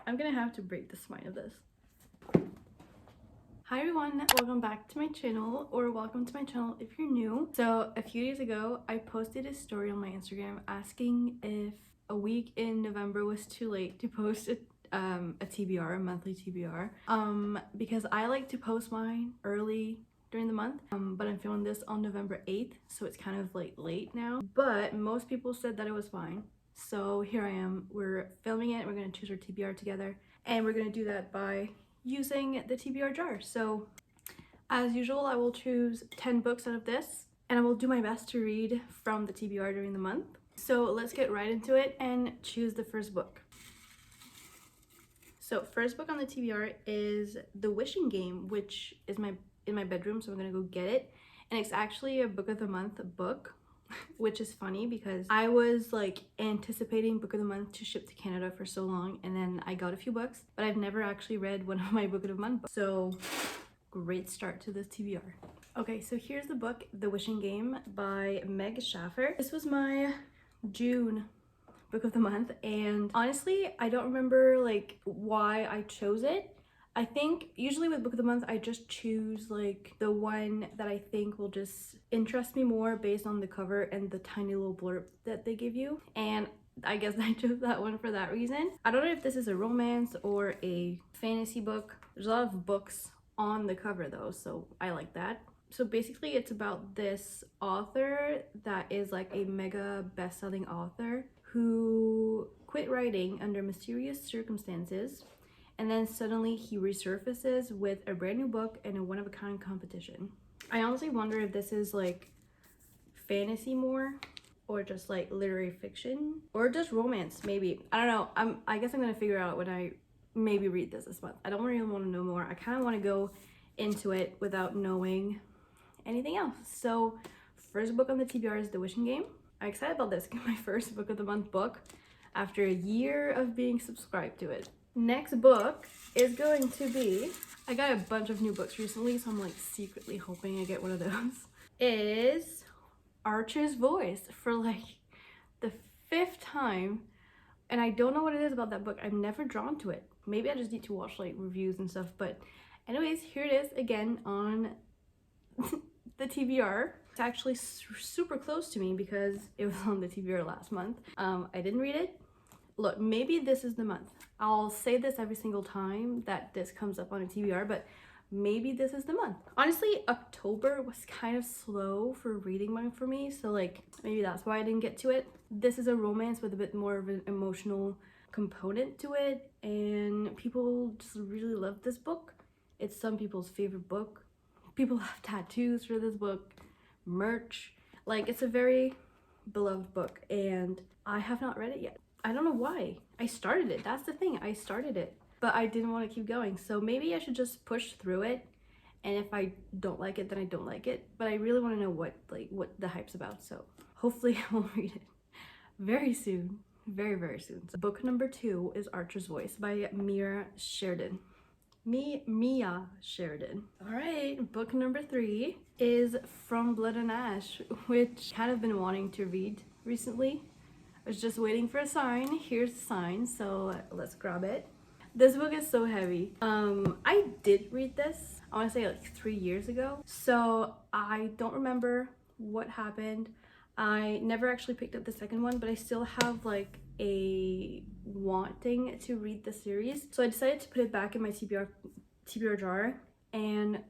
I'm gonna have to break the spine of this. Hi everyone, welcome back to my channel, or welcome to my channel if you're new. So a few days ago, I posted a story on my Instagram asking if a week in November was too late to post a TBR, a monthly TBR, because I like to post mine early during the month, but I'm filming this on November 8th, so it's kind of like late now, but most people said that it was fine. So here I am, we're filming it, we're gonna choose our TBR together, and we're gonna do that by using the TBR jar. So as usual, I will choose 10 books out of this, and I will do my best to read from the TBR during the month. So let's get right into it and choose the first book. So first book on the TBR is The Wishing Game, which is in my bedroom, so I'm gonna go get it. And it's actually a book of the month book, which is funny because I was like anticipating book of the month to ship to Canada for so long, and then I got a few books, but I've never actually read one of my book of the month books. So great start to this TBR. Okay, so here's the book, The Wishing Game by Meg Schaffer. This was my June book of the month, and honestly I don't remember like why I chose it. I think usually with book of the month I just choose like the one that I think will just interest me more based on the cover and the tiny little blurb that they give you, and I guess I chose that one for that reason. I don't know if this is a romance or a fantasy book. There's a lot of books on the cover though, so I like that. So basically it's about this author that is like a mega best-selling author who quit writing under mysterious circumstances, and then suddenly he resurfaces with a brand new book and a one-of-a-kind competition. I honestly wonder if this is like fantasy more, or just like literary fiction, or just romance maybe. I don't know. I guess I'm gonna figure out when I maybe read this month. I don't really want to know more. I kind of want to go into it without knowing anything else. So first book on the TBR is The Wishing Game. I'm excited about this. My first book of the month book after a year of being subscribed to it. Next book is going to be, I got a bunch of new books recently, so I'm like secretly hoping I get one of those, is Archer's Voice for like the 5th time. And I don't know what it is about that book. I'm never drawn to it. Maybe I just need to watch like reviews and stuff. But anyways, here it is again on the TBR. It's actually super close to me because it was on the TBR last month. I didn't read it. Look, maybe this is the month. I'll say this every single time that this comes up on a TBR, but maybe this is the month. Honestly, October was kind of slow for reading mine for me, so like maybe that's why I didn't get to it. This is a romance with a bit more of an emotional component to it, and people just really love this book. It's some people's favorite book. People have tattoos for this book, merch. Like, it's a very beloved book, and I have not read it yet. I don't know why. I started it. That's the thing. I started it, but I didn't want to keep going. So maybe I should just push through it, and if I don't like it, then I don't like it. But I really want to know what the hype's about. So hopefully I will read it very soon. Very soon. So book number 2 is Archer's Voice by Mia Sheridan. All right, book number 3 is From Blood and Ash, which kind of been wanting to read recently. I was just waiting for a sign. Here's the sign, so let's grab it. This book is so heavy. I did read this, I want to say like 3 years ago, so I don't remember what happened. I never actually picked up the second one, but I still have like a wanting to read the series, so I decided to put it back in my TBR jar and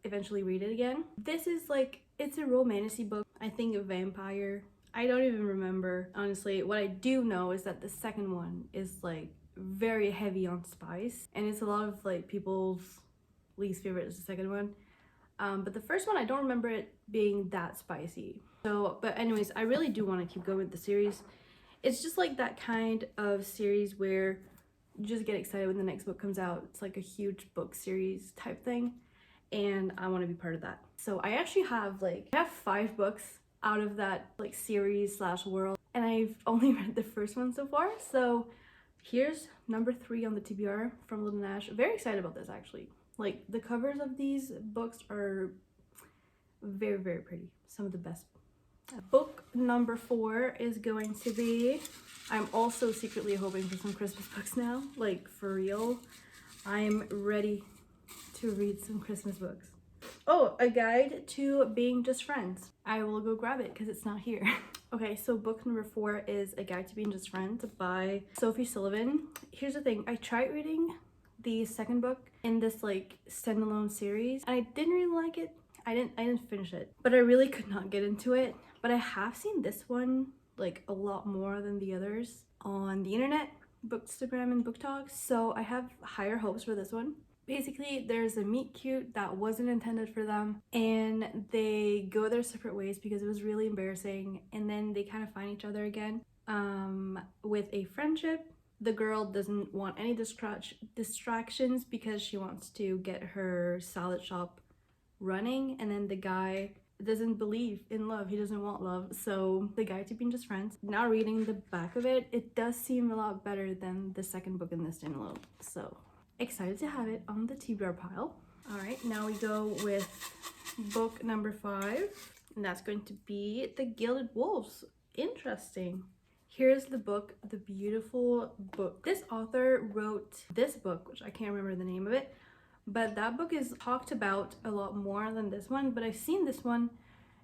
eventually read it again. This is like, it's a romantic book. I think a vampire. I don't even remember, honestly. What I do know is that the second one is like very heavy on spice, and it's a lot of like people's least favorite is the second one. But the first one, I don't remember it being that spicy. So, but anyways, I really do want to keep going with the series. It's just like that kind of series where you just get excited when the next book comes out. It's like a huge book series type thing, and I want to be part of that. So I actually have I have 5 books out of that like series / world, and I've only read the first one so far. So here's number 3 on the TBR, From Blood and Ash. Very excited about this actually. Like, the covers of these books are very pretty. Some of the best. Book number 4 is going to be I'm also secretly hoping for some Christmas books now, like for real. I'm ready to read some Christmas books. Oh, a guide to being just friends. I will go grab it because it's not here. Okay, so book number 4 is A Guide to Being Just Friends by Sophie Sullivan. Here's the thing, I tried reading the second book in this like standalone series and I didn't really like it. I didn't finish it, but I really could not get into it. But I have seen this one like a lot more than the others on the internet, Bookstagram and Book Talk, so I have higher hopes for this one. Basically, there's a meet cute that wasn't intended for them and they go their separate ways because it was really embarrassing, and then they kind of find each other again with a friendship. The girl doesn't want any distractions because she wants to get her salad shop running, and then the guy doesn't believe in love, he doesn't want love. So The Guide to Being Just Friends, now reading the back of it, it does seem a lot better than the second book in this standalone, so excited to have it on the TBR pile. All right, now we go with book number 5, and that's going to be The Gilded Wolves. Interesting. Here's the book, the beautiful book. This author wrote this book, which I can't remember the name of it, but that book is talked about a lot more than this one. But I've seen this one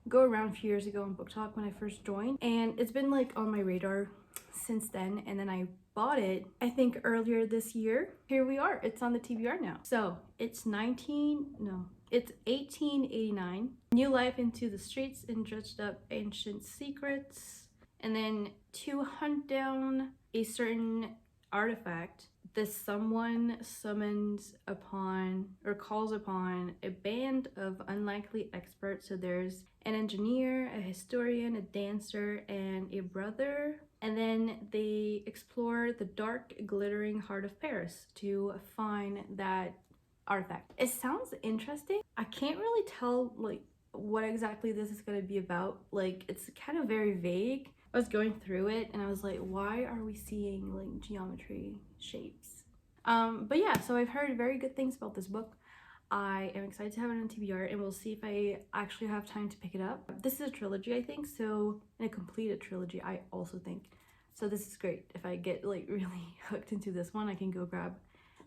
go around a few years ago on Book Talk when I first joined, and it's been like on my radar since then, and then I bought it I think earlier this year. Here we are, it's on the TBR now. So it's 1889. New life into the streets and dredged up ancient secrets. And then to hunt down a certain artifact, this someone summons upon or calls upon a band of unlikely experts. So there's an engineer, a historian, a dancer, and a brother. And then they explore the dark, glittering heart of Paris to find that artifact. It sounds interesting. I can't really tell like what exactly this is going to be about. Like, it's kind of very vague. I was going through it and I was like, why are we seeing like geometry shapes? But yeah, so I've heard very good things about this book. I am excited to have it on TBR, and we'll see if I actually have time to pick it up. This is a trilogy, I think, so, and a completed trilogy, I also think. So this is great. If I get like really hooked into this one, I can go grab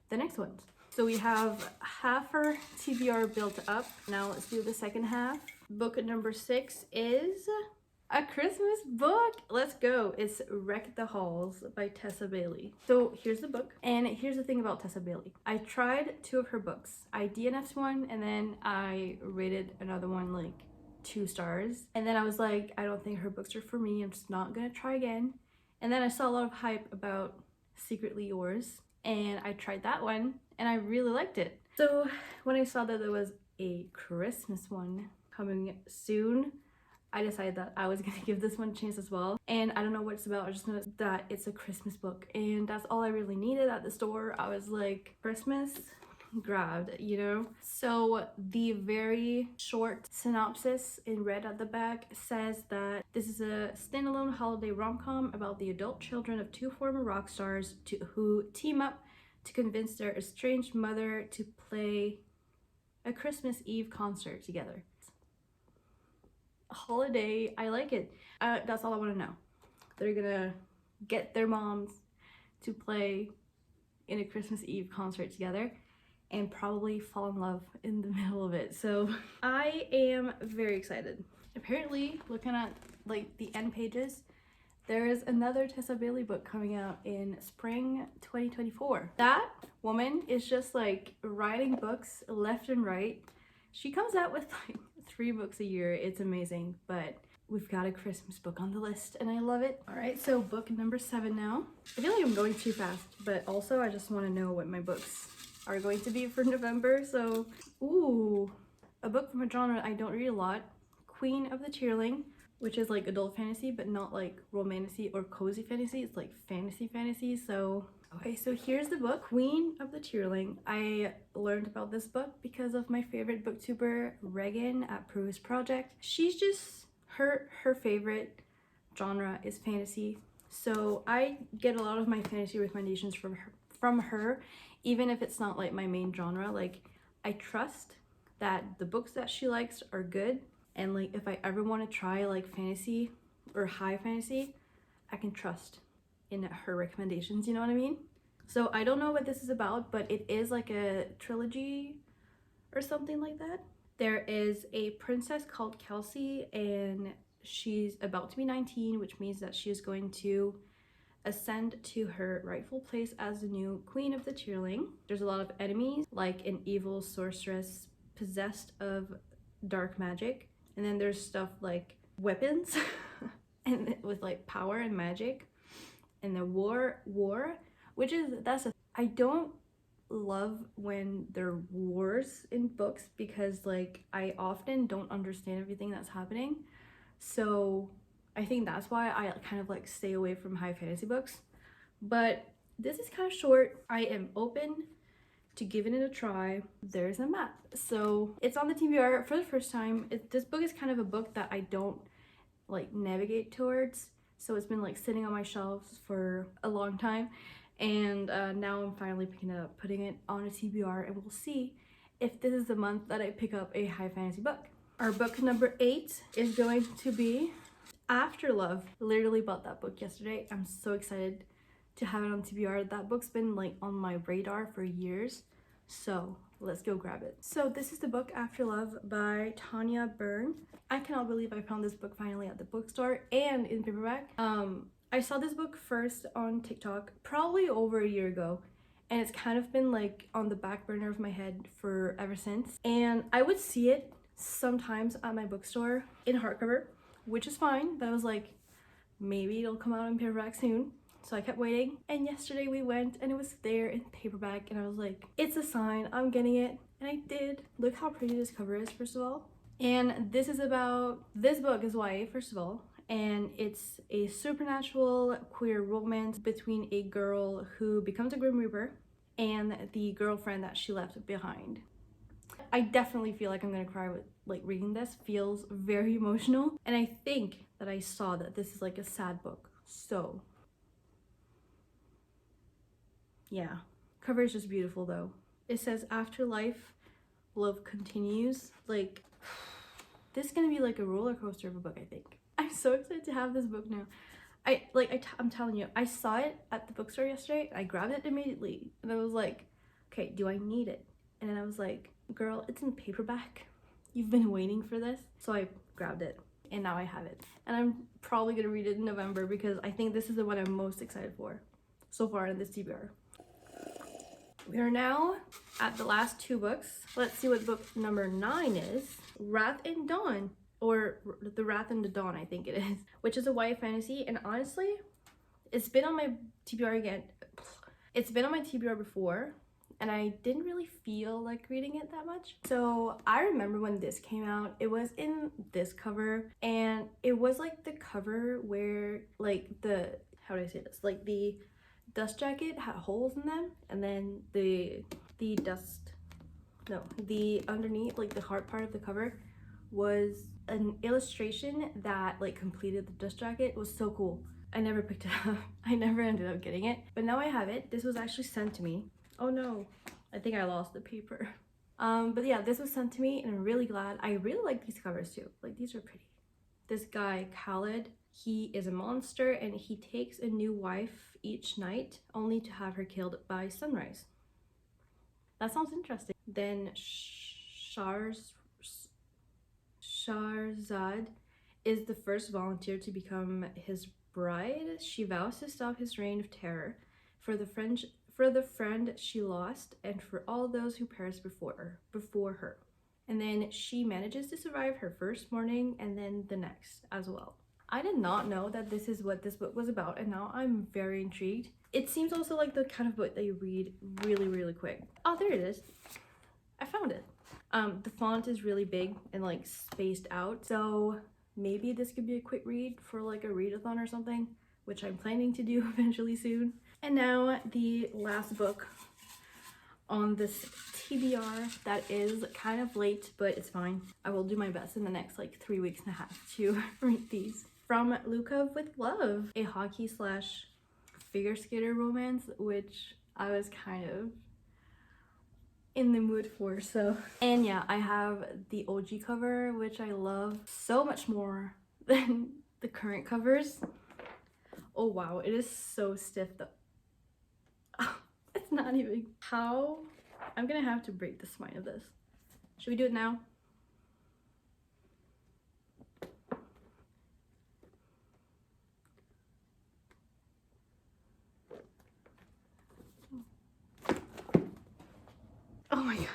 the next ones. So we have half our TBR built up. Now let's do the second half. Book number 6 is a Christmas book. Let's go. It's Wreck the Halls by Tessa Bailey. So here's the book, and here's the thing about Tessa Bailey. I tried 2 of her books. I DNF'd one, and then I rated another one like 2 stars. And then I was like, I don't think her books are for me. I'm just not gonna try again. And then I saw a lot of hype about Secretly Yours, and I tried that one, and I really liked it. So when I saw that there was a Christmas one coming soon, I decided that I was gonna give this one a chance as well. And I don't know what it's about, I just know that it's a Christmas book, and that's all I really needed at the store. I was like, Christmas, grabbed, you know? So the very short synopsis in red at the back says that this is a standalone holiday rom-com about the adult children of 2 former rock stars who team up to convince their estranged mother to play a Christmas Eve concert together. Holiday, I like it. That's all I want to know. They're gonna get their moms to play in a Christmas Eve concert together and probably fall in love in the middle of it. So I am very excited. Apparently, looking at like the end pages, there is another Tessa Bailey book coming out in spring 2024. That woman is just like writing books left and right. She comes out with like 3 books a year. It's amazing, but we've got a Christmas book on the list and I love it. All right, so book number 7 now. I feel like I'm going too fast, but also I just want to know what my books are going to be for November. So, ooh, a book from a genre I don't read a lot. Queen of the Teerling, which is like adult fantasy, but not like romantasy or cozy fantasy. It's like fantasy. So okay, so here's the book, Queen of the Teerling. I learned about this book because of my favorite booktuber, Regan at Pruis Project. She's just, her favorite genre is fantasy. So I get a lot of my fantasy recommendations from her, even if it's not like my main genre. Like, I trust that the books that she likes are good. And like, if I ever want to try like fantasy or high fantasy, I can trust in her recommendations, you know what I mean? So I don't know what this is about, but it is like a trilogy or something like that. There is a princess called Kelsey, and she's about to be 19, which means that she is going to ascend to her rightful place as the new queen of the Teerling. There's a lot of enemies, like an evil sorceress possessed of dark magic, and then there's stuff like weapons and with like power and magic, and the war, which is I don't love when there are wars in books because like I often don't understand everything that's happening. So I think that's why I kind of like stay away from high fantasy books. But this is kind of short. I am open to giving it a try. There's a map. So it's on the TBR for the first time. This book is kind of a book that I don't like navigate towards. So it's been like sitting on my shelves for a long time. And now I'm finally picking it up, putting it on a TBR, and we'll see if this is the month that I pick up a high fantasy book. Our book number 8 is going to be After Love. Literally bought that book yesterday. I'm so excited to have it on TBR. That book's been like on my radar for years, so let's go grab it. So this is the book After Love by Tanya Byrne. I cannot believe I found this book finally at the bookstore and in paperback. I saw this book first on TikTok probably over a year ago, and it's kind of been like on the back burner of my head for ever since. And I would see it sometimes at my bookstore in hardcover, which is fine, but I was like, maybe it'll come out in paperback soon. So I kept waiting, and yesterday we went and it was there in paperback, and I was like, it's a sign, I'm getting it. And I did. Look how pretty this cover is, first of all. And this book is YA, first of all, and it's a supernatural queer romance between a girl who becomes a Grim Reaper and the girlfriend that she left behind. I definitely feel like I'm gonna cry with like reading this. Feels very emotional, and I think that I saw that this is like a sad book, so yeah. Cover is just beautiful though. It says after life, love continues. Like, this is gonna be like a roller coaster of a book, I think. I'm so excited to have this book now. I'm telling you, I saw it at the bookstore yesterday. I grabbed it immediately, and I was like, okay, do I need it? And then I was like, girl, it's in paperback. You've been waiting for this. So I grabbed it, and now I have it. And I'm probably gonna read it in November because I think this is the one I'm most excited for so far in this TBR. We are now at the last 2 books. Let's see what book number 9 is. Wrath and Dawn, or The Wrath and the Dawn, I think it is, which is a YA fantasy. And honestly, it's been on my TBR again. It's been on my TBR before, and I didn't really feel like reading it that much. So I remember when this came out, it was in this cover, and it was like the cover where like how do I say this? Like the dust jacket had holes in them, and then the underneath, like the hard part of the cover, was an illustration that like completed the dust jacket. It was so cool. I never picked it up. I never ended up getting it, but now I have it. This was actually sent to me. Oh no, I think I lost the paper. But yeah, this was sent to me, and I'm really glad. I really like these covers too. Like, these are pretty. This guy Khaled, he is a monster, and he takes a new wife each night only to have her killed by sunrise. That sounds interesting. Then Sharzad is the first volunteer to become his bride. She vows to stop his reign of terror for the friend she lost, and for all those who perished before her. And then she manages to survive her first morning and then the next as well. I did not know that this is what this book was about, and now I'm very intrigued. It seems also like the kind of book that you read really, really quick. Oh, there it is. I found it. The font is really big and like spaced out, so maybe this could be a quick read for like a readathon or something, which I'm planning to do eventually soon. And now the last book on this TBR that is kind of late, but it's fine. I will do my best in the next like 3 weeks and a half to read these. From Lukov with Love, a hockey / figure skater romance, which I was kind of in the mood for, so. And yeah, I have the OG cover, which I love so much more than the current covers. Oh wow, it is so stiff though. Oh, it's not even. How? I'm gonna have to break the spine of this. Should we do it now? Oh my gosh.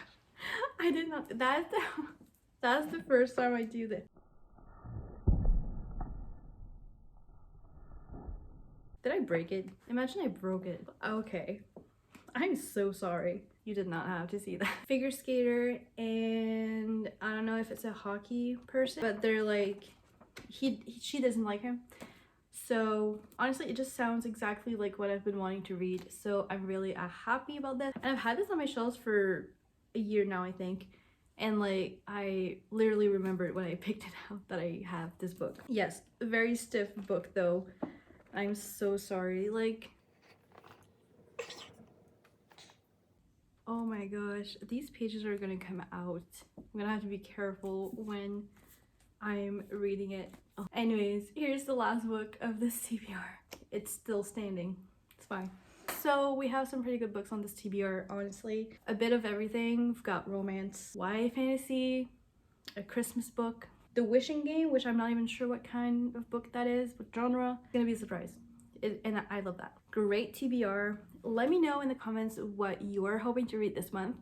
I did not. That's the first time I do this. Did I break it? Imagine I broke it. Okay. I'm so sorry. You did not have to see that. Figure skater, and I don't know if it's a hockey person, but they're like, she doesn't like him. So honestly, it just sounds exactly like what I've been wanting to read. So I'm really happy about this. And I've had this on my shelves for a year now, I think. And like, I literally remembered when I picked it out that I have this book. Yes, a very stiff book though. I'm so sorry. Like, oh my gosh, these pages are gonna come out. I'm gonna have to be careful when I'm reading it. Oh. Anyways, here's the last book of this TBR. It's still standing. It's fine. So we have some pretty good books on this TBR, honestly. A bit of everything. We've got romance, YA fantasy, a Christmas book, The Wishing Game, which I'm not even sure what kind of book that is, what genre. It's gonna be a surprise. And I love that. Great TBR. Let me know in the comments what you're hoping to read this month.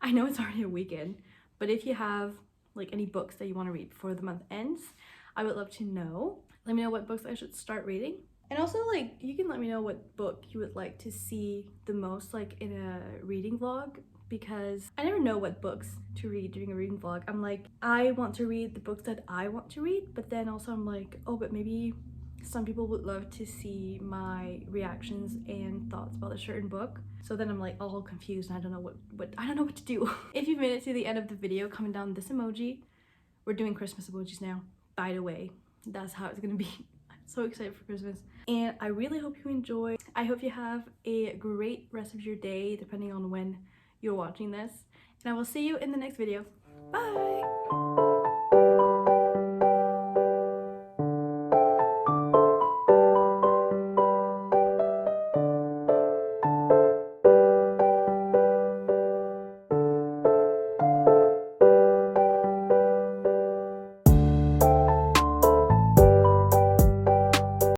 I know it's already a weekend, but if you have like any books that you want to read before the month ends, I would love to know. Let me know what books I should start reading. And also, like, you can let me know what book you would like to see the most, like, in a reading vlog, because I never know what books to read during a reading vlog. I'm like, I want to read the books that I want to read, but then also I'm like, oh, but maybe some people would love to see my reactions and thoughts about a certain book. So then I'm like all confused and I don't know what to do. If you've made it to the end of the video, comment down this emoji. We're doing Christmas emojis now, by the way. That's how it's gonna be. I'm so excited for Christmas. And I really hope you enjoy. I hope you have a great rest of your day, depending on when you're watching this. And I will see you in the next video. Bye!